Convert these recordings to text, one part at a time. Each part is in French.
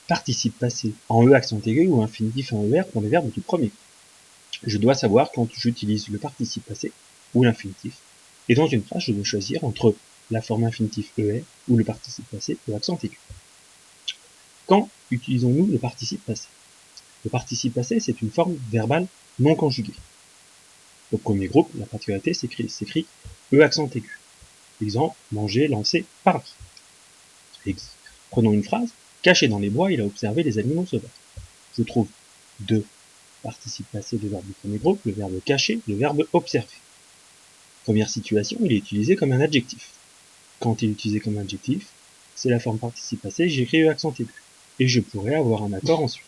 participe passé en E accent aigu ou infinitif en ER pour les verbes du premier. Je dois savoir quand j'utilise le participe passé ou l'infinitif. Et dans une phrase, je dois choisir entre la forme infinitif ER ou le participe passé E accent aigu. Quand utilisons-nous le participe passé? Le participe passé, c'est une forme verbale non conjuguée. Au premier groupe, la particularité s'écrit E accent aigu. Exemple, manger, lancer, parler. Prenons une phrase. Caché dans les bois, il a observé les animaux sauvages. Je trouve deux participes passés de verbe du premier groupe, le verbe cacher, le verbe observer. Première situation, il est utilisé comme un adjectif. Quand il est utilisé comme adjectif, c'est la forme participe passé, j'écris E accent aigu. Et je pourrais avoir un accord ensuite.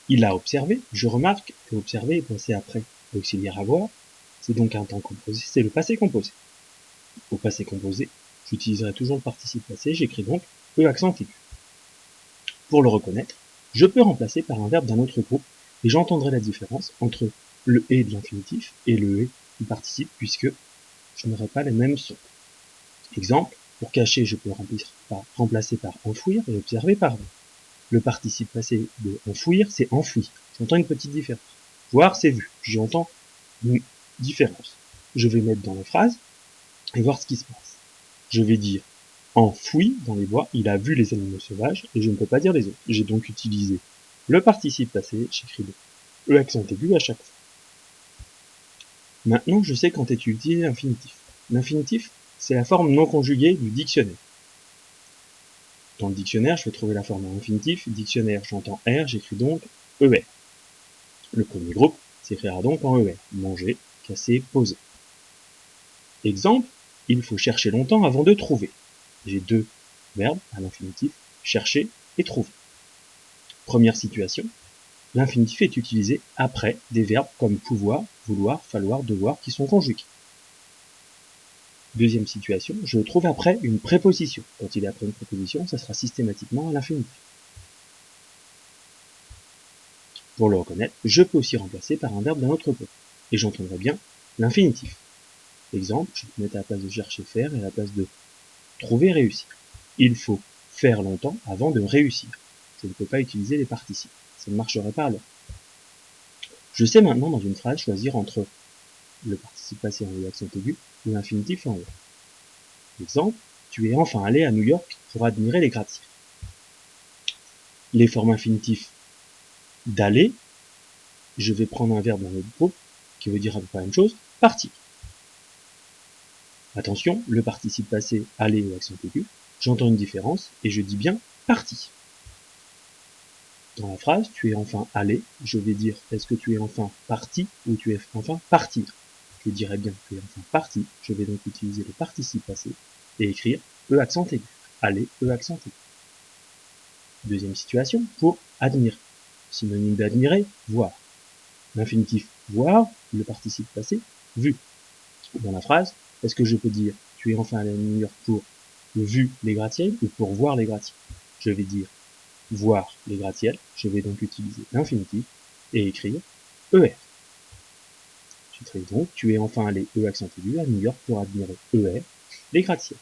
Il a observé, je remarque que observer est placé après l'auxiliaire avoir, c'est donc un temps composé, c'est le passé composé. Au passé composé, j'utiliserai toujours le participe passé, j'écris donc E accent aigu. Pour le reconnaître, je peux remplacer par un verbe d'un autre groupe et j'entendrai la différence entre le « et » de l'infinitif et le « et » du participe puisque je n'aurai pas les mêmes sons. Exemple, pour cacher, je peux remplacer par enfouir et observer par voir. Le participe passé de enfouir, c'est enfoui. J'entends une petite différence. Voir, c'est vu. J'entends une différence. Je vais mettre dans la phrase et voir ce qui se passe. Je vais dire enfoui dans les bois, il a vu les animaux sauvages et je ne peux pas dire les autres. J'ai donc utilisé le participe passé, j'écris le accent aigu à chaque fois. Maintenant, je sais quand est utilisé l'infinitif. L'infinitif, c'est la forme non conjuguée du dictionnaire. Dans le dictionnaire, je vais trouver la forme en infinitif. Dictionnaire, j'entends R, j'écris donc ER. Le premier groupe s'écrira donc en ER. Manger, casser, poser. Exemple, il faut chercher longtemps avant de trouver. J'ai deux verbes à l'infinitif, chercher et trouver. Première situation, l'infinitif est utilisé après des verbes comme pouvoir, vouloir, falloir, devoir qui sont conjugués. Deuxième situation, je le trouve après une préposition. Quand il est après une préposition, ça sera systématiquement à l'infinitif. Pour le reconnaître, je peux aussi remplacer par un verbe d'un autre groupe. Et j'entendrai bien l'infinitif. Exemple, je peux mettre à la place de chercher faire et à la place de trouver réussir. Il faut faire longtemps avant de réussir. Je ne peux pas utiliser les participes. Ça ne marcherait pas alors. Je sais maintenant dans une phrase choisir entre le participe passé en E accent aigu ou l'infinitif en E. Exemple, tu es enfin allé à New York pour admirer les gratte-ciels. Les formes infinitifs d'aller, je vais prendre un verbe dans le groupe qui veut dire à peu près la même chose, partir. Attention, le participe passé aller au accent aigu, j'entends une différence et je dis bien parti. Dans la phrase, tu es enfin allé, je vais dire est-ce que tu es enfin parti ou tu es enfin partir. Je dirais bien tu es enfin parti, je vais donc utiliser le participe passé et écrire E accent aigu. Aller, E accent aigu. Deuxième situation, pour admirer. Synonyme d'admirer, voir. L'infinitif voir, le participe passé, vu. Dans la phrase, est-ce que je peux dire tu es enfin allé à New York pour vu les gratte-ciels ou pour voir les gratte-ciels? Je vais dire voir les gratte-ciels, je vais donc utiliser l'infinitif et écrire ER. J'écris donc tu es enfin allé E accent aigu à New York pour admirer ER les gratte-ciels.